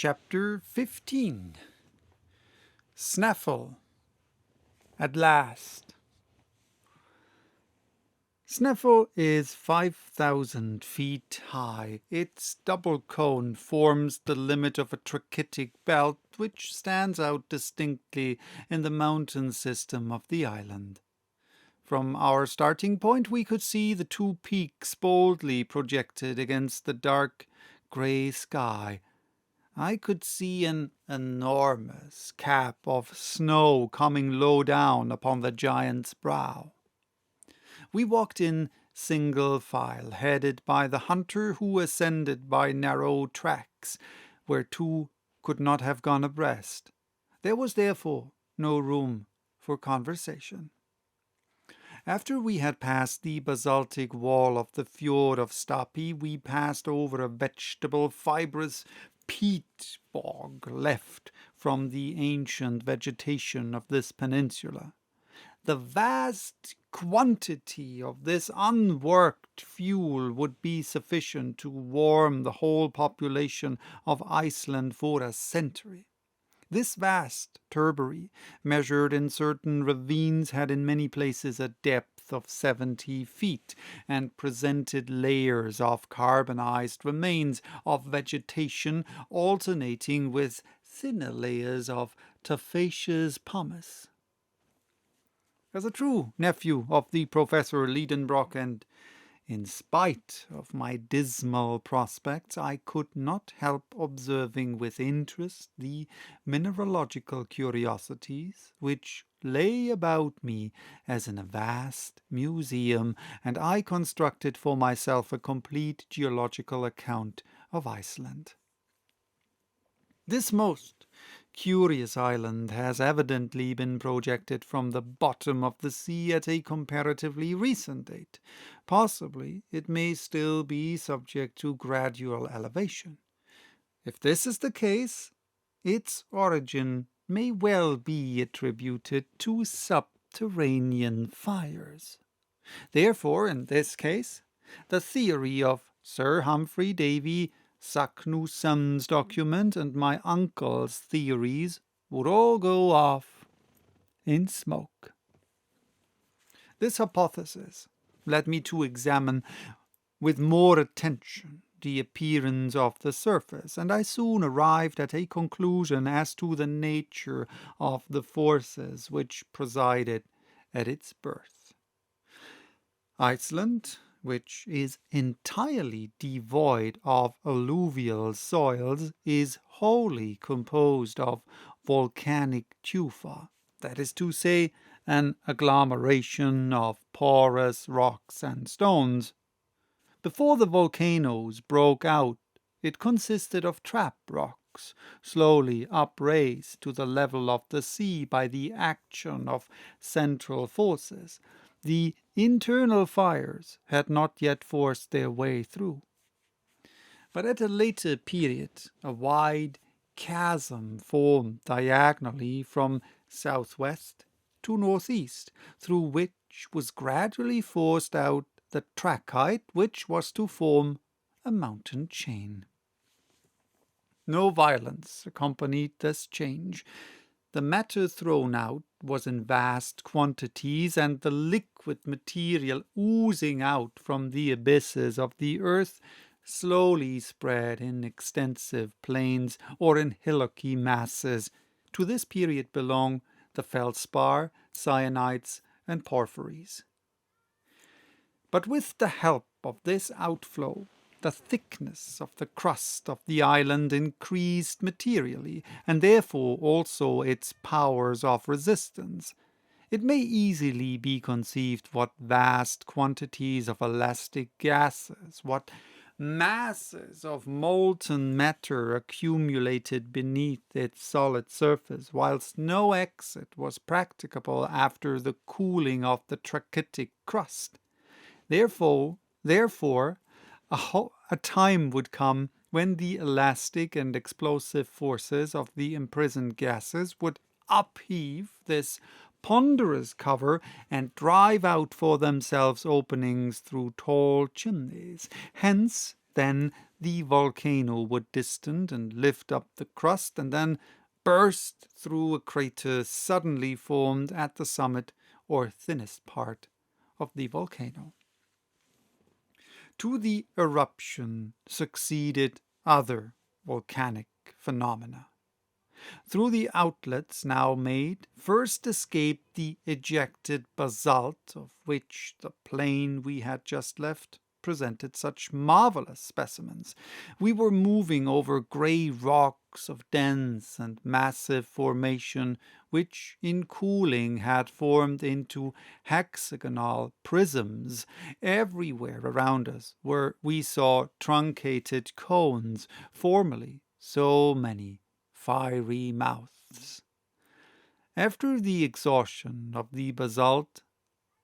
Chapter 15 Snaefell At Last. Snaefell is 5,000 feet high. Its double cone forms the limit of a trachytic belt which stands out distinctly in the mountain system of the island. From our starting point we could see the two peaks boldly projected against the dark grey sky. I could see an enormous cap of snow coming low down upon the giant's brow. We walked in single file, headed by the hunter, who ascended by narrow tracks, where two could not have gone abreast. There was therefore no room for conversation. After we had passed the basaltic wall of the fjord of Stapi, we passed over a vegetable, fibrous peat bog left from the ancient vegetation of this peninsula. The vast quantity of this unworked fuel would be sufficient to warm the whole population of Iceland for a century. This vast turbary, measured in certain ravines, had in many places a depth of 70 feet, and presented layers of carbonized remains of vegetation, alternating with thinner layers of tufaceous pumice. As a true nephew of the Professor Liedenbrock, and in spite of my dismal prospects, I could not help observing with interest the mineralogical curiosities which lay about me as in a vast museum, and I constructed for myself a complete geological account of Iceland. This most curious island has evidently been projected from the bottom of the sea at a comparatively recent date. Possibly it may still be subject to gradual elevation. If this is the case, its origin may well be attributed to subterranean fires. Therefore, in this case, the theory of Sir Humphrey Davy Saknusson's document and my uncle's theories would all go off in smoke. This hypothesis led me to examine with more attention the appearance of the surface, and I soon arrived at a conclusion as to the nature of the forces which presided at its birth. Iceland, which is entirely devoid of alluvial soils, is wholly composed of volcanic tufa, that is to say, an agglomeration of porous rocks and stones. Before the volcanoes broke out, it consisted of trap rocks, slowly upraised to the level of the sea by the action of central forces. The internal fires had not yet forced their way through. But at a later period, a wide chasm formed diagonally from southwest to northeast, through which was gradually forced out the trachyte which was to form a mountain chain. No violence accompanied this change. The matter thrown out was in vast quantities, and the liquid material oozing out from the abysses of the earth slowly spread in extensive plains or in hillocky masses. To this period belong the feldspar, cyanites, and porphyries. But with the help of this outflow, the thickness of the crust of the island increased materially, and therefore also its powers of resistance. It may easily be conceived what vast quantities of elastic gases, what masses of molten matter accumulated beneath its solid surface, whilst no exit was practicable after the cooling of the trachytic crust. Therefore, a time would come when the elastic and explosive forces of the imprisoned gases would upheave this ponderous cover and drive out for themselves openings through tall chimneys. Hence, then, the volcano would distend and lift up the crust and then burst through a crater suddenly formed at the summit or thinnest part of the volcano. To the eruption succeeded other volcanic phenomena. Through the outlets now made, first escaped the ejected basalt, of which the plain we had just left presented such marvelous specimens. We were moving over grey rocks of dense and massive formation, which in cooling had formed into hexagonal prisms. Everywhere around us we saw truncated cones, formerly so many fiery mouths. After the exhaustion of the basalt,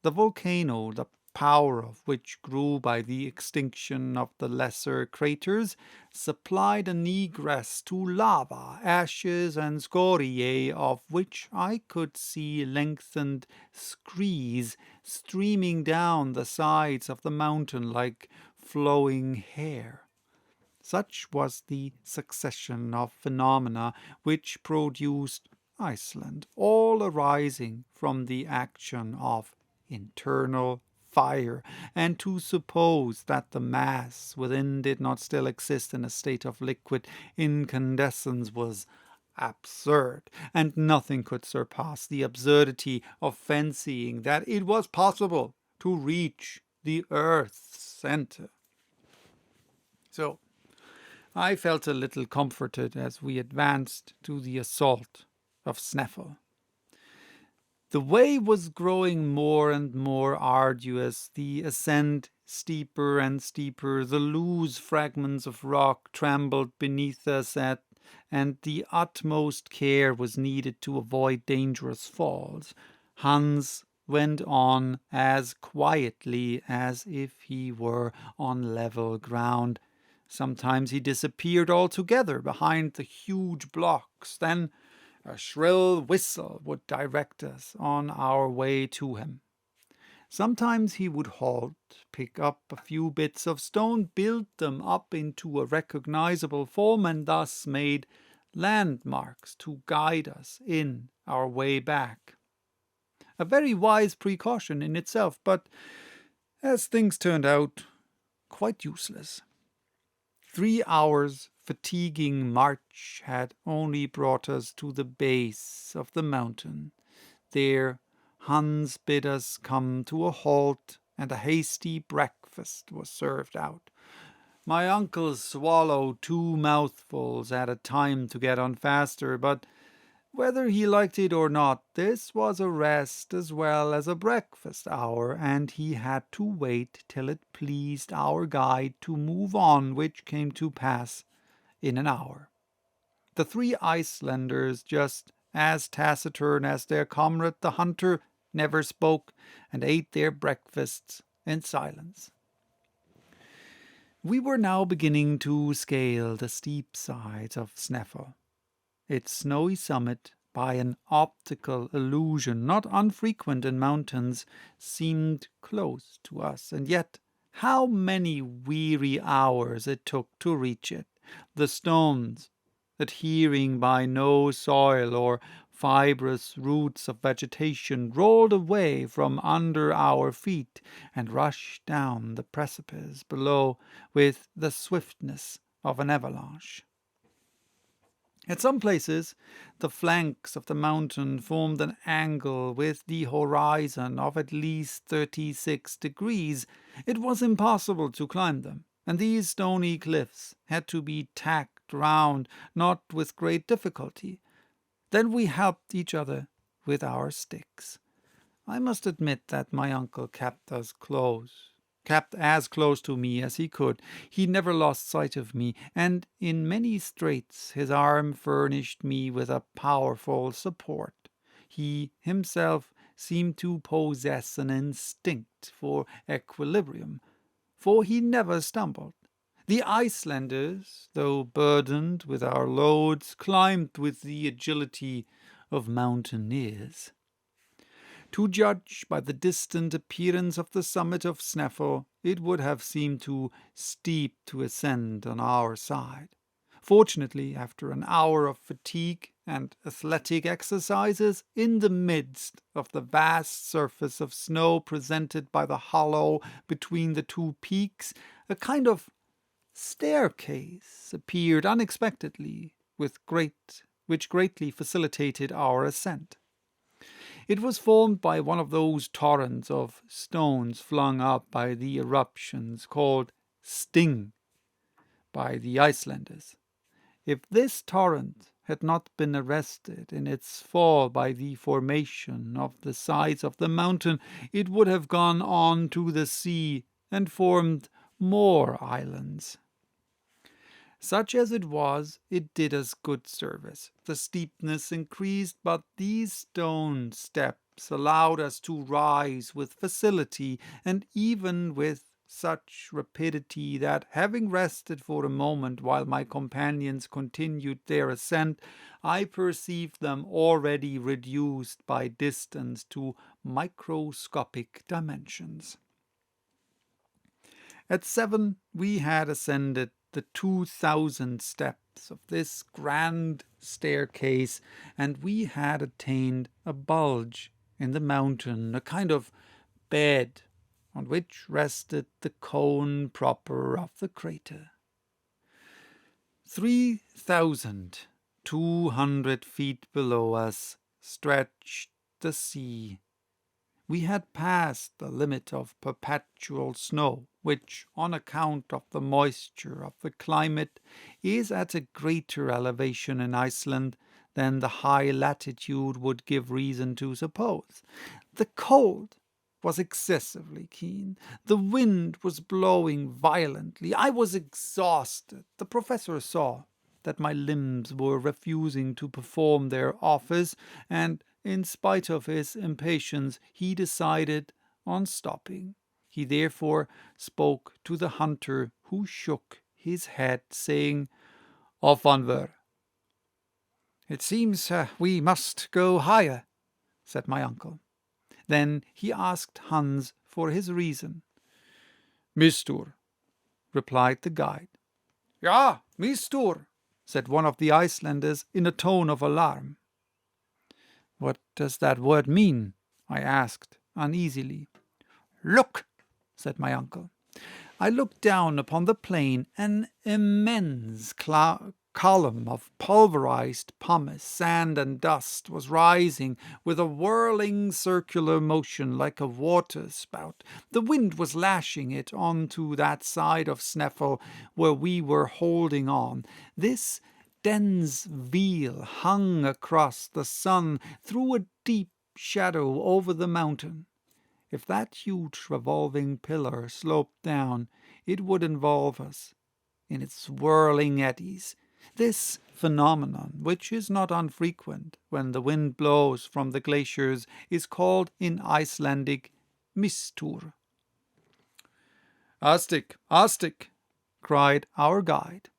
the volcano, the power of which grew by the extinction of the lesser craters, supplied an egress to lava, ashes, and scoriae, of which I could see lengthened screes streaming down the sides of the mountain like flowing hair. Such was the succession of phenomena which produced Iceland, all arising from the action of internal fire, and to suppose that the mass within did not still exist in a state of liquid incandescence was absurd, and nothing could surpass the absurdity of fancying that it was possible to reach the earth's center. So, I felt a little comforted as we advanced to the assault of Snaefell. The way was growing more and more arduous, the ascent steeper and steeper, the loose fragments of rock trembled beneath us, and the utmost care was needed to avoid dangerous falls. Hans went on as quietly as if he were on level ground. Sometimes he disappeared altogether behind the huge blocks. Then a shrill whistle would direct us on our way to him. Sometimes he would halt, pick up a few bits of stone, build them up into a recognizable form, and thus made landmarks to guide us in our way back. A very wise precaution in itself, but, as things turned out, quite useless. 3 hours' fatiguing march had only brought us to the base of the mountain. There Hans bid us come to a halt, and a hasty breakfast was served out. My uncle swallowed 2 mouthfuls at a time to get on faster, but whether he liked it or not, this was a rest as well as a breakfast hour, and he had to wait till it pleased our guide to move on, which came to pass in an hour. The 3 Icelanders, just as taciturn as their comrade the hunter, never spoke, and ate their breakfasts in silence. We were now beginning to scale the steep sides of Snaefell. Its snowy summit, by an optical illusion not unfrequent in mountains, seemed close to us, and yet how many weary hours it took to reach it! The stones, adhering by no soil or fibrous roots of vegetation, rolled away from under our feet and rushed down the precipice below with the swiftness of an avalanche. At some places, the flanks of the mountain formed an angle with the horizon of at least 36 degrees. It was impossible to climb them, and these stony cliffs had to be tacked round, not with great difficulty. Then we helped each other with our sticks. I must admit that my uncle kept as close to me as he could. He never lost sight of me, and in many straits his arm furnished me with a powerful support. He himself seemed to possess an instinct for equilibrium, for he never stumbled. The Icelanders, though burdened with our loads, climbed with the agility of mountaineers. To judge by the distant appearance of the summit of Snaefell, it would have seemed too steep to ascend on our side. Fortunately, after an hour of fatigue and athletic exercises, in the midst of the vast surface of snow presented by the hollow between the two peaks, a kind of staircase appeared unexpectedly, which greatly facilitated our ascent. It was formed by one of those torrents of stones flung up by the eruptions called Sting by the Icelanders. If this torrent had not been arrested in its fall by the formation of the sides of the mountain, it would have gone on to the sea and formed more islands. Such as it was, it did us good service. The steepness increased, but these stone steps allowed us to rise with facility, and even with such rapidity that, having rested for a moment while my companions continued their ascent, I perceived them already reduced by distance to microscopic dimensions. At 7 we had ascended the 2,000 steps of this grand staircase, and we had attained a bulge in the mountain, a kind of bed on which rested the cone proper of the crater. 3,200 feet below us stretched the sea. We had passed the limit of perpetual snow, which, on account of the moisture of the climate, is at a greater elevation in Iceland than the high latitude would give reason to suppose. The cold was excessively keen. The wind was blowing violently. I was exhausted. The professor saw that my limbs were refusing to perform their office, and in spite of his impatience, he decided on stopping. He therefore spoke to the hunter, who shook his head, saying, "Off onward." "It seems we must go higher," said my uncle. Then he asked Hans for his reason. "Mistur," replied the guide. "Ja, mistur," said one of the Icelanders in a tone of alarm. "What does that word mean?" I asked uneasily. "Look," said my uncle. I looked down upon the plain. An immense column of pulverized pumice, sand, and dust was rising with a whirling circular motion like a water spout. The wind was lashing it onto that side of Snaefell where we were holding on. This dense veil hung across the sun, threw a deep shadow over the mountain. If that huge revolving pillar sloped down, it would involve us in its whirling eddies. This phenomenon, which is not unfrequent when the wind blows from the glaciers, is called in Icelandic mistur. "Astik, astik," cried our guide.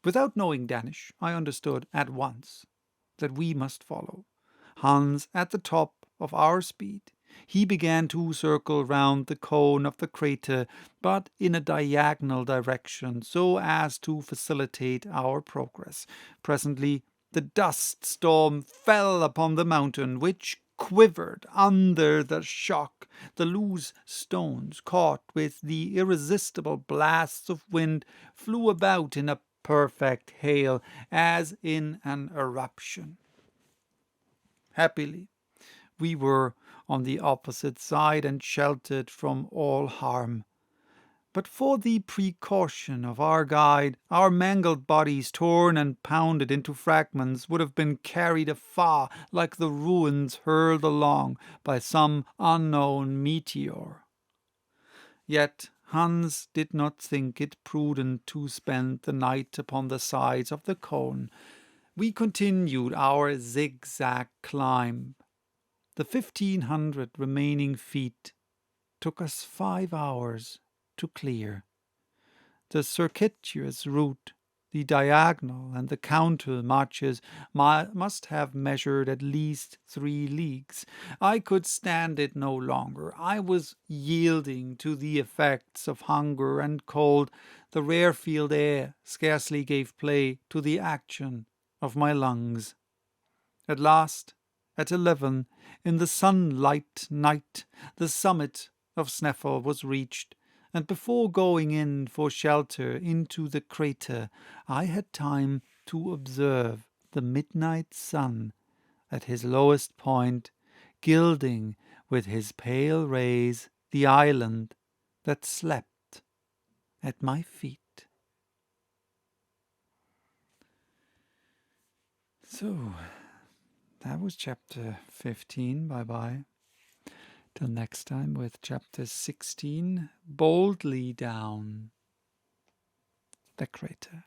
Without knowing Danish, I understood at once that we must follow. Hans at the top of our speed, he began to circle round the cone of the crater, but in a diagonal direction, so as to facilitate our progress. Presently the dust storm fell upon the mountain, which quivered under the shock. The loose stones, caught with the irresistible blasts of wind, flew about in a perfect hail, as in an eruption. Happily, we were on the opposite side and sheltered from all harm. But for the precaution of our guide, our mangled bodies, torn and pounded into fragments, would have been carried afar like the ruins hurled along by some unknown meteor. Yet Hans did not think it prudent to spend the night upon the sides of the cone. We continued our zigzag climb. The 1,500 remaining feet took us 5 hours to clear. The circuitous route The diagonal and the counter marches must have measured at least 3 leagues. I could stand it no longer. I was yielding to the effects of hunger and cold. The rarefied air scarcely gave play to the action of my lungs. At last, at 11, in the sunlight night, the summit of Snaefell was reached, and before going in for shelter into the crater, I had time to observe the midnight sun at his lowest point, gilding with his pale rays the island that slept at my feet. So, that was chapter 15. Bye-bye. Till next time with chapter 16, Boldly Down the Crater.